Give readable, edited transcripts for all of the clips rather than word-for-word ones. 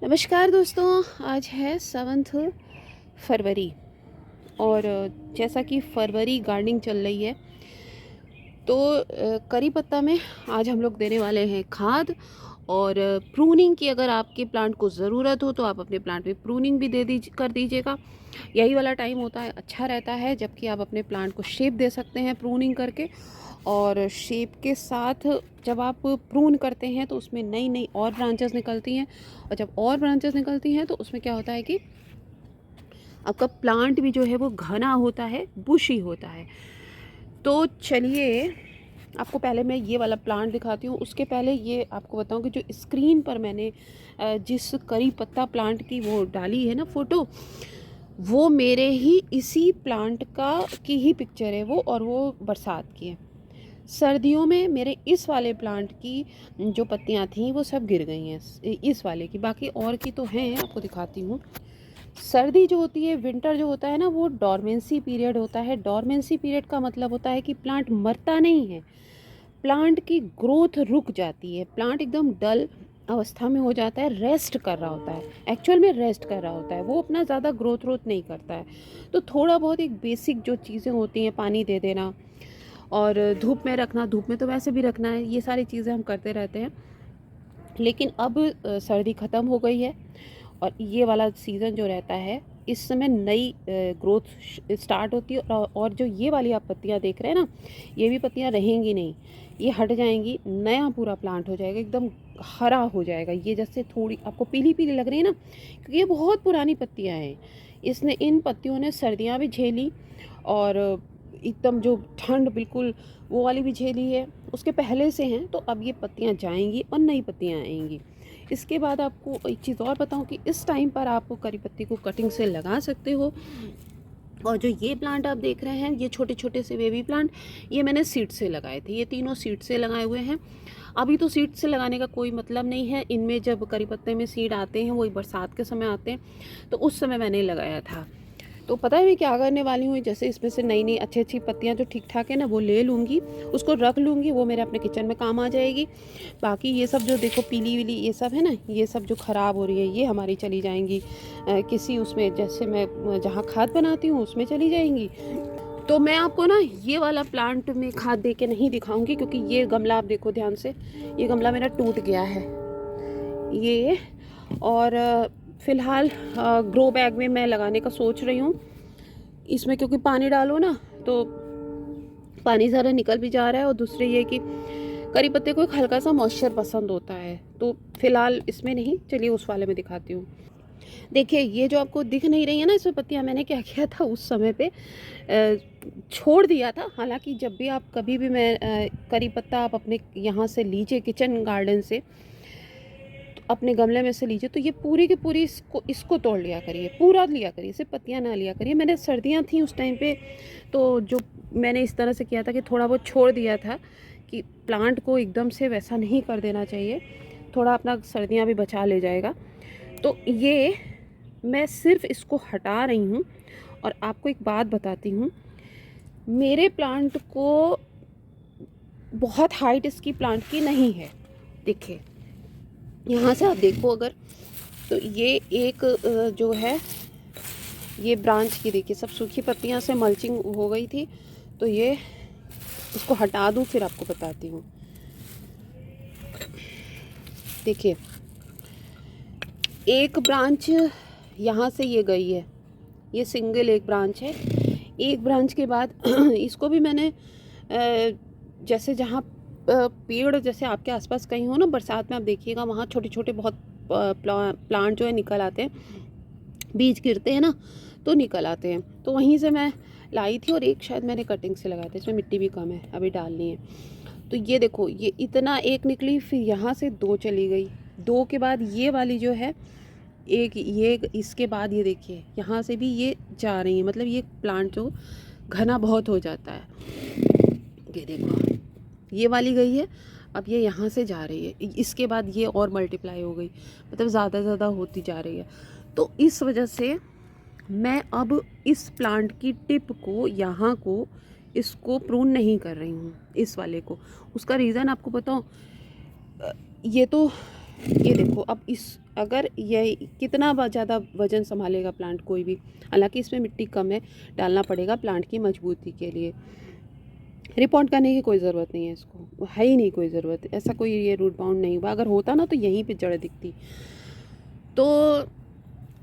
नमस्कार दोस्तों, आज है 7 फरवरी और जैसा कि फरवरी गार्डनिंग चल रही है तो करी पत्ता में आज हम लोग देने वाले हैं खाद। और प्रूनिंग की अगर आपके प्लांट को ज़रूरत हो तो आप अपने प्लांट में प्रूनिंग भी कर दीजिएगा। यही वाला टाइम होता है, अच्छा रहता है, जबकि आप अपने प्लांट को शेप दे सकते हैं प्रूनिंग करके। और शेप के साथ जब आप प्रून करते हैं तो उसमें नई नई और ब्रांचेस निकलती हैं, और जब और ब्रांचेस निकलती हैं तो उसमें क्या होता है कि आपका प्लांट भी जो है वो घना होता है, बुशी होता है। तो चलिए आपको पहले मैं ये वाला प्लांट दिखाती हूँ। उसके पहले ये आपको बताऊँ कि जो स्क्रीन पर मैंने जिस करी पत्ता प्लांट की वो डाली है ना फ़ोटो, वो मेरे ही इसी प्लांट की ही पिक्चर है वो, और वो बरसात की है। सर्दियों में मेरे इस वाले प्लांट की जो पत्तियां थीं वो सब गिर गई हैं इस वाले की, बाकी और की तो हैं, आपको दिखाती हूँ। सर्दी जो होती है, विंटर जो होता है ना, वो डॉर्मेंसी पीरियड होता है। डॉर्मेंसी पीरियड का मतलब होता है कि प्लांट मरता नहीं है, प्लांट की ग्रोथ रुक जाती है, प्लांट एकदम डल अवस्था में हो जाता है, रेस्ट कर रहा होता है, एक्चुअल में रेस्ट कर रहा होता है, वो अपना ज़्यादा ग्रोथ नहीं करता है। तो थोड़ा बहुत एक बेसिक जो चीज़ें होती हैं, पानी दे देना और धूप में रखना, धूप में तो वैसे भी रखना है, ये सारी चीज़ें हम करते रहते हैं। लेकिन अब सर्दी ख़त्म हो गई है और ये वाला सीज़न जो रहता है, इस समय नई ग्रोथ स्टार्ट होती है। और जो ये वाली आप पत्तियाँ देख रहे हैं ना, ये भी पत्तियाँ रहेंगी नहीं, ये हट जाएंगी, नया पूरा प्लांट हो जाएगा, एकदम हरा हो जाएगा। ये जैसे थोड़ी आपको पीली पीली लग रही है ना, क्योंकि ये बहुत पुरानी पत्तियाँ हैं। इसने इन पत्तियों ने सर्दियाँ भी झेली और एकदम जो ठंड बिल्कुल वो वाली भी झेली है, उसके पहले से हैं। तो अब ये पत्तियाँ जाएंगी और नई पत्तियाँ आएंगी। इसके बाद आपको एक चीज़ और बताऊं कि इस टाइम पर आप करी पत्ती को कटिंग से लगा सकते हो। और जो ये प्लांट आप देख रहे हैं, ये छोटे छोटे से बेबी प्लांट, ये मैंने सीड से लगाए थे, ये तीनों सीड से लगाए हुए हैं। अभी तो सीड से लगाने का कोई मतलब नहीं है, इनमें जब करी पत्ते में सीड आते हैं वही बरसात के समय आते हैं, तो उस समय मैंने लगाया था। तो पता है मैं क्या करने वाली हूँ, जैसे इसमें से नई नई अच्छी अच्छी पत्तियाँ जो ठीक ठाक है ना, वो ले लूँगी, उसको रख लूँगी, वो मेरे अपने किचन में काम आ जाएगी। बाकी ये सब जो देखो पीली विली ये सब है ना, ये सब जो ख़राब हो रही है, ये हमारी चली जाएंगी किसी उसमें, जैसे मैं जहाँ खाद बनाती हूँ उसमें चली जाएंगी। तो मैं आपको ना ये वाला प्लांट में खाद दे के नहीं दिखाऊंगी, क्योंकि ये गमला आप देखो ध्यान से, ये गमला मेरा टूट गया है ये। और फ़िलहाल ग्रो बैग में मैं लगाने का सोच रही हूँ इसमें, क्योंकि पानी डालो ना तो पानी ज़रा निकल भी जा रहा है, और दूसरे ये कि करी पत्ते को एक हल्का सा मॉइस्चर पसंद होता है। तो फिलहाल इसमें नहीं, चलिए उस वाले में दिखाती हूँ। देखिए ये जो आपको दिख नहीं रही है ना इसमें पत्तियाँ, मैंने क्या किया था उस समय पे छोड़ दिया था। हालांकि जब भी आप कभी भी मैं करी पत्ता आप अपने यहाँ से लीजिए, किचन गार्डन से, अपने गमले में से लीजिए, तो ये पूरी की पूरी इसको तोड़ लिया करिए, पूरा लिया करिए, सिर्फ पत्तियां ना लिया करिए। मैंने सर्दियां थी उस टाइम पे, तो जो मैंने इस तरह से किया था कि थोड़ा बहुत छोड़ दिया था, कि प्लांट को एकदम से वैसा नहीं कर देना चाहिए, थोड़ा अपना सर्दियां भी बचा ले जाएगा। तो ये मैं सिर्फ इसको हटा रही हूँ। और आपको एक बात बताती हूँ, मेरे प्लांट को बहुत हाइट इसकी प्लांट की नहीं है। देखिए यहाँ से आप देखो अगर, तो ये एक जो है ये ब्रांच की, देखिए सब सूखी पत्तियां से मल्चिंग हो गई थी, तो ये इसको हटा दूं फिर आपको बताती हूँ। देखिए एक ब्रांच यहाँ से ये गई है, ये सिंगल एक ब्रांच है। एक ब्रांच के बाद इसको भी मैंने जैसे जहाँ पेड़ जैसे आपके आसपास कहीं हो ना, बरसात में आप देखिएगा वहाँ छोटे छोटे बहुत प्लांट जो है निकल आते हैं, बीज गिरते हैं ना तो निकल आते हैं, तो वहीं से मैं लाई थी। और एक शायद मैंने कटिंग से लगाया था, इसमें मिट्टी भी कम है, अभी डालनी है। तो ये देखो ये इतना एक निकली, फिर यहाँ से 2 चली गई, 2 के बाद ये वाली जो है एक, ये इसके बाद ये देखिए यहाँ से भी ये जा रही है, मतलब ये प्लांट जो घना बहुत हो जाता है। ये देखो ये वाली गई है, अब ये यहाँ से जा रही है, इसके बाद ये और मल्टीप्लाई हो गई, मतलब ज़्यादा होती जा रही है। तो इस वजह से मैं अब इस प्लांट की टिप को, यहाँ को, इसको प्रून नहीं कर रही हूँ, इस वाले को। उसका रीज़न आपको बताऊँ, ये तो ये देखो अब अगर ये कितना ज़्यादा वज़न संभालेगा प्लांट कोई भी, हालांकि इसमें मिट्टी कम है, डालना पड़ेगा प्लांट की मजबूती के लिए। रिपॉट करने की कोई ज़रूरत नहीं है, इसको है ही नहीं कोई ज़रूरत, ऐसा कोई ये रूट बाउंड नहीं हुआ। अगर होता ना तो यहीं पे जड़ दिखती। तो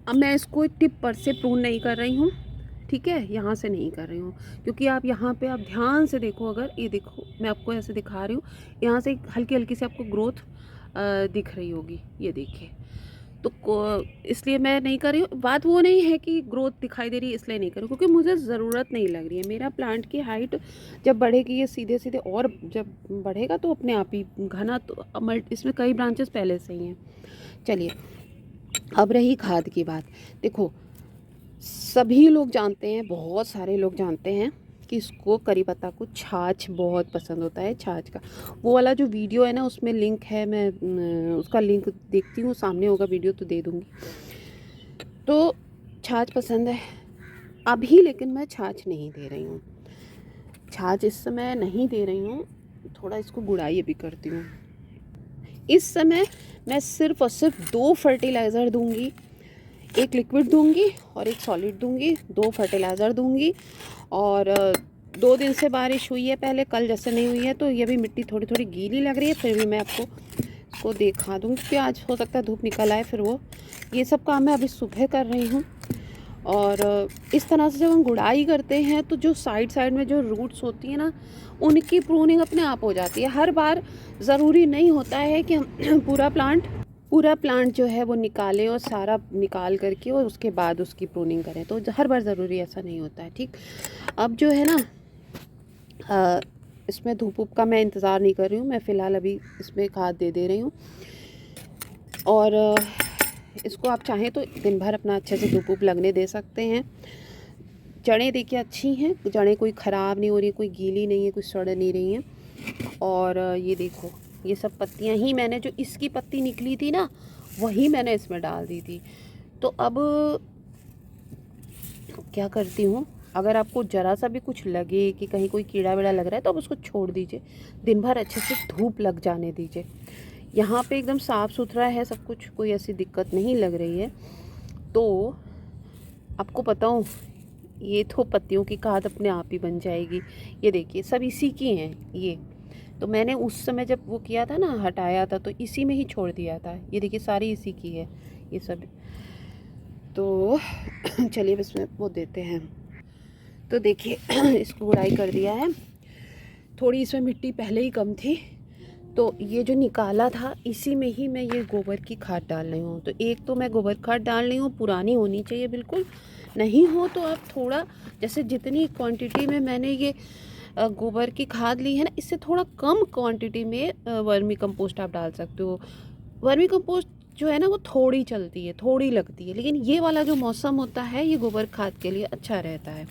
अब मैं इसको टिप पर से प्रून नहीं कर रही हूँ, ठीक है, यहाँ से नहीं कर रही हूँ, क्योंकि आप यहाँ पे आप ध्यान से देखो, अगर ये देखो मैं आपको ऐसे दिखा रही हूँ, यहाँ से हल्की हल्की से आपको ग्रोथ दिख रही होगी, ये देखिए। तो इसलिए मैं नहीं कर रही हूँ। बात वो नहीं है कि ग्रोथ दिखाई दे रही है इसलिए नहीं कर रही हूँ, क्योंकि मुझे ज़रूरत नहीं लग रही है। मेरा प्लांट की हाइट जब बढ़ेगी ये सीधे सीधे और जब बढ़ेगा तो अपने आप ही घना, तो इसमें कई ब्रांचेस पहले से ही हैं। चलिए अब रही खाद की बात। देखो सभी लोग जानते हैं, बहुत सारे लोग जानते हैं कि इसको करी पत्ता को छाछ बहुत पसंद होता है। छाछ का वो वाला जो वीडियो है ना, उसमें लिंक है, मैं उसका लिंक देखती हूँ, सामने होगा वीडियो तो दे दूँगी। तो छाछ पसंद है अभी, लेकिन मैं छाछ नहीं दे रही हूँ, छाछ इस समय नहीं दे रही हूँ। थोड़ा इसको गुड़ाई भी करती हूँ। इस समय मैं सिर्फ और सिर्फ 2 फर्टिलाइज़र दूँगी, एक लिक्विड दूंगी और एक सॉलिड दूंगी, 2 फर्टिलाइज़र दूंगी। और 2 दिन से बारिश हुई है, पहले कल जैसे नहीं हुई है, तो ये भी मिट्टी थोड़ी थोड़ी गीली लग रही है, फिर भी मैं आपको इसको दिखा दूंगी, क्योंकि आज हो सकता है धूप निकल आए। फिर वो ये सब काम मैं अभी सुबह कर रही हूँ। और इस तरह से जब हम गुड़ाई करते हैं तो जो साइड साइड में जो रूट्स होती है ना, उनकी प्रूनिंग अपने आप हो जाती है। हर बार ज़रूरी नहीं होता है कि हम पूरा प्लांट जो है वो निकालें और सारा निकाल करके और उसके बाद उसकी प्रूनिंग करें, तो हर बार ज़रूरी ऐसा नहीं होता है, ठीक। अब जो है ना, इसमें धूप वूप का मैं इंतज़ार नहीं कर रही हूँ, मैं फ़िलहाल अभी इसमें खाद दे रही हूँ। और इसको आप चाहें तो दिन भर अपना अच्छे से धूप वूप लगने दे सकते हैं। जड़ें देखिए अच्छी हैं, जड़ें कोई ख़राब नहीं हो रही, कोई गीली नहीं है, कोई सड़ नहीं रही हैं। और ये देखो ये सब पत्तियां ही मैंने, जो इसकी पत्ती निकली थी ना, वही मैंने इसमें डाल दी थी। तो अब क्या करती हूँ, अगर आपको ज़रा सा भी कुछ लगे कि कहीं कोई कीड़ा वीड़ा लग रहा है तो आप उसको छोड़ दीजिए, दिन भर अच्छे से धूप लग जाने दीजिए। यहाँ पे एकदम साफ़ सुथरा है सब कुछ, कोई ऐसी दिक्कत नहीं लग रही है। तो आपको बताऊँ, ये तो पत्तियों की खाद अपने आप ही बन जाएगी। ये देखिए सब इसी की हैं ये, तो मैंने उस समय जब वो किया था ना, हटाया था, तो इसी में ही छोड़ दिया था। ये देखिए सारी इसी की है ये सब। तो चलिए इसमें वो देते हैं। तो देखिए इसको गुड़ाई कर दिया है। थोड़ी इसमें मिट्टी पहले ही कम थी, तो ये जो निकाला था इसी में ही मैं ये गोबर की खाद डाल रही हूँ। तो एक तो मैं गोबर खाद डाल रही हूँ, पुरानी होनी चाहिए बिल्कुल, नहीं हो तो आप थोड़ा, जैसे जितनी क्वांटिटी में मैंने ये गोबर की खाद ली है ना, इससे थोड़ा कम क्वांटिटी में वर्मी कंपोस्ट आप डाल सकते हो। वर्मी कंपोस्ट जो है ना वो थोड़ी चलती है, थोड़ी लगती है, लेकिन ये वाला जो मौसम होता है ये गोबर खाद के लिए अच्छा रहता है।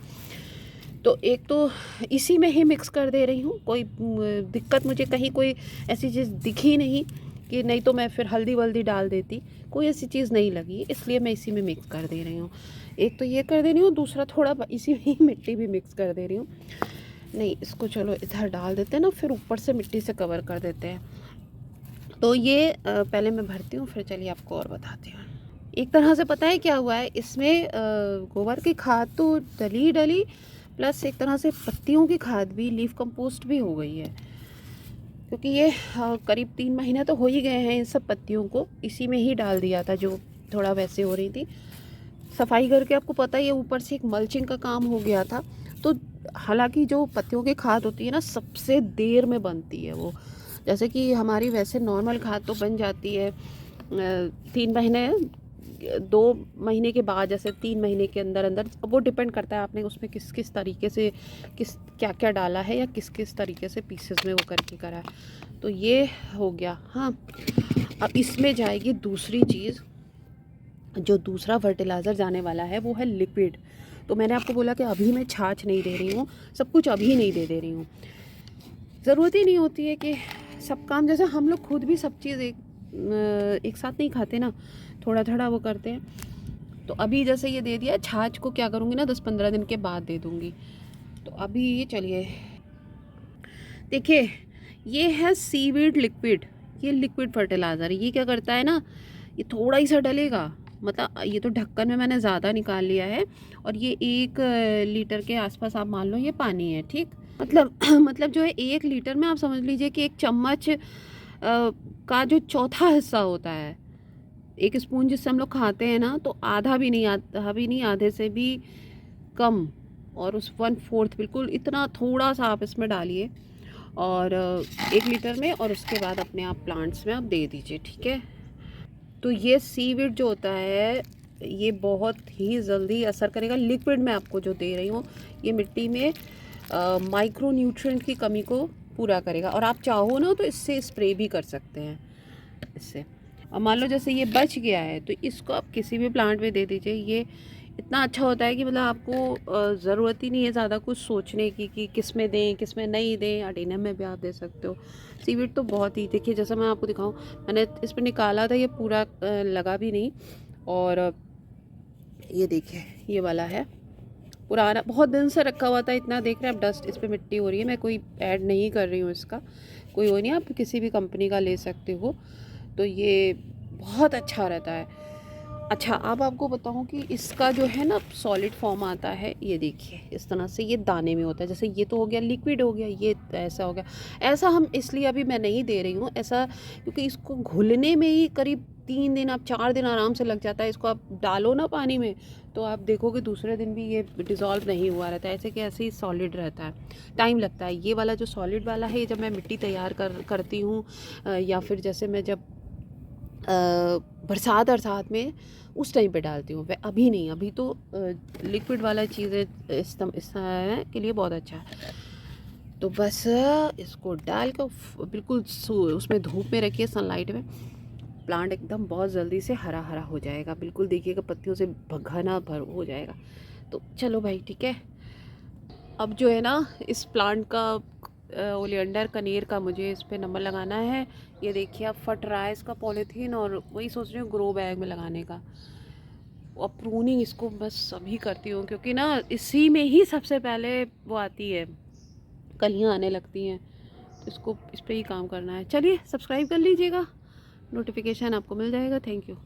तो एक तो इसी में ही मिक्स कर दे रही हूँ, कोई दिक्कत मुझे कहीं कोई ऐसी चीज़ दिखी नहीं कि नहीं तो मैं फिर हल्दी वल्दी डाल देती, कोई ऐसी चीज़ नहीं लगी, इसलिए मैं इसी में मिक्स कर दे रही हूँ। एक तो ये कर दे रही हूँ, दूसरा थोड़ा इसी में ही मिट्टी भी मिक्स कर दे रही हूँ। नहीं इसको चलो इधर डाल देते हैं ना, फिर ऊपर से मिट्टी से कवर कर देते हैं। तो ये पहले मैं भरती हूँ, फिर चलिए आपको और बताती हूँ। एक तरह से पता है क्या हुआ है इसमें, गोबर की खाद तो डली प्लस एक तरह से पत्तियों की खाद भी, लीफ कंपोस्ट भी हो गई है, क्योंकि ये करीब 3 महीने तो हो ही गए हैं इन सब पत्तियों को इसी में ही डाल दिया था, जो थोड़ा वैसे हो रही थी। सफाई करके आपको पता ही है ऊपर से एक मल्चिंग का काम हो गया था। तो हालांकि जो पत्तियों की खाद होती है ना, सबसे देर में बनती है वो, जैसे कि हमारी वैसे नॉर्मल खाद तो बन जाती है 3 महीने 2 महीने के बाद, जैसे 3 महीने के अंदर अंदर। वो डिपेंड करता है आपने उसमें किस किस तरीके से क्या क्या डाला है, या किस किस तरीके से पीसेस में वो करके करा है। तो ये हो गया। हाँ अब इसमें जाएगी दूसरी चीज़, जो दूसरा फर्टिलाइज़र जाने वाला है वो है लिक्विड। तो मैंने आपको बोला कि अभी मैं छाछ नहीं दे रही हूँ, सब कुछ अभी नहीं दे रही हूँ, ज़रूरत ही नहीं होती है कि सब काम, जैसे हम लोग खुद भी सब चीज़ एक साथ नहीं खाते ना, थोड़ा थोड़ा वो करते हैं। तो अभी जैसे ये दे दिया, छाछ को क्या करूँगी ना 10-15 दिन के बाद दे दूँगी। तो अभी चलिए देखिए, ये है सीवीड लिक्विड, ये लिक्विड फर्टिलाइज़र, ये क्या करता है ना, ये थोड़ा ही सा डलेगा, मतलब ये तो ढक्कन में मैंने ज़्यादा निकाल लिया है, और ये 1 लीटर के आसपास आप मान लो ये पानी है, ठीक। मतलब मतलब जो है 1 लीटर में आप समझ लीजिए कि 1 चम्मच का जो चौथा हिस्सा होता है, 1 स्पून जिससे हम लोग खाते हैं ना, तो आधा भी नहीं, आधे से भी कम, और उस 1/4 बिल्कुल इतना थोड़ा सा आप इसमें डालिए, और 1 लीटर में, और उसके बाद अपने आप प्लांट्स में आप दे दीजिए, ठीक है। तो ये सीवीड जो होता है ये बहुत ही जल्दी असर करेगा। लिक्विड में आपको जो दे रही हूँ, ये मिट्टी में माइक्रो न्यूट्रिएंट की कमी को पूरा करेगा, और आप चाहो ना तो इससे स्प्रे भी कर सकते हैं इससे। और मान लो जैसे ये बच गया है, तो इसको आप किसी भी प्लांट में दे दीजिए। ये इतना अच्छा होता है कि मतलब आपको ज़रूरत ही नहीं है ज़्यादा कुछ सोचने की कि किस में दें किस में नहीं दें। अडेनियम में भी आप दे सकते हो। सीवीड तो बहुत ही, देखिए जैसा मैं आपको दिखाऊं, मैंने इस पर निकाला था, ये पूरा लगा भी नहीं, और ये देखिए ये वाला है पुराना, बहुत दिन से रखा हुआ था। इतना देख रहे हैं आप, डस्ट इस पर मिट्टी हो रही है। मैं कोई ऐड नहीं कर रही हूँ इसका, कोई वो नहीं, आप किसी भी कंपनी का ले सकते हो। तो ये बहुत अच्छा रहता है। अच्छा, अब आपको बताऊं कि इसका जो है ना सॉलिड फॉर्म आता है, ये देखिए इस तरह से, ये दाने में होता है। जैसे ये तो हो गया लिक्विड हो गया, ये ऐसा हो गया। ऐसा हम इसलिए अभी मैं नहीं दे रही हूँ ऐसा, क्योंकि इसको घुलने में ही करीब 3 दिन, आप 4 दिन आराम से लग जाता है। इसको आप डालो ना पानी में, तो आप देखोगे दूसरे दिन भी ये डिज़ोल्व नहीं हुआ रहता है, ऐसे कि ऐसे ही सॉलिड रहता है, टाइम लगता है। ये वाला जो सॉलिड वाला है, ये जब मैं मिट्टी तैयार करती हूँ, या फिर जैसे मैं जब बरसात में उस टाइम पे डालती हूँ। वह अभी नहीं, अभी तो लिक्विड वाला चीज़ें इस के लिए बहुत अच्छा है। तो बस इसको डाल कर बिल्कुल उसमें धूप में रखिए, सनलाइट में। प्लांट एकदम बहुत जल्दी से हरा हरा हो जाएगा, बिल्कुल देखिएगा पत्तियों से घना भर हो जाएगा। तो चलो भाई, ठीक है। अब जो है ना इस प्लांट का ओलियंडर कनेर का मुझे इस पे नंबर लगाना है। ये देखिए अब फट रहा है इसका पॉलीथीन, और वही सोच रही हूँ ग्रो बैग में लगाने का। और प्रूनिंग इसको बस अभी करती हूँ, क्योंकि ना इसी में ही सबसे पहले वो आती है, कलियाँ आने लगती हैं। तो इसको इस पर ही काम करना है। चलिए सब्सक्राइब कर लीजिएगा, नोटिफिकेशन आपको मिल जाएगा। Thank you.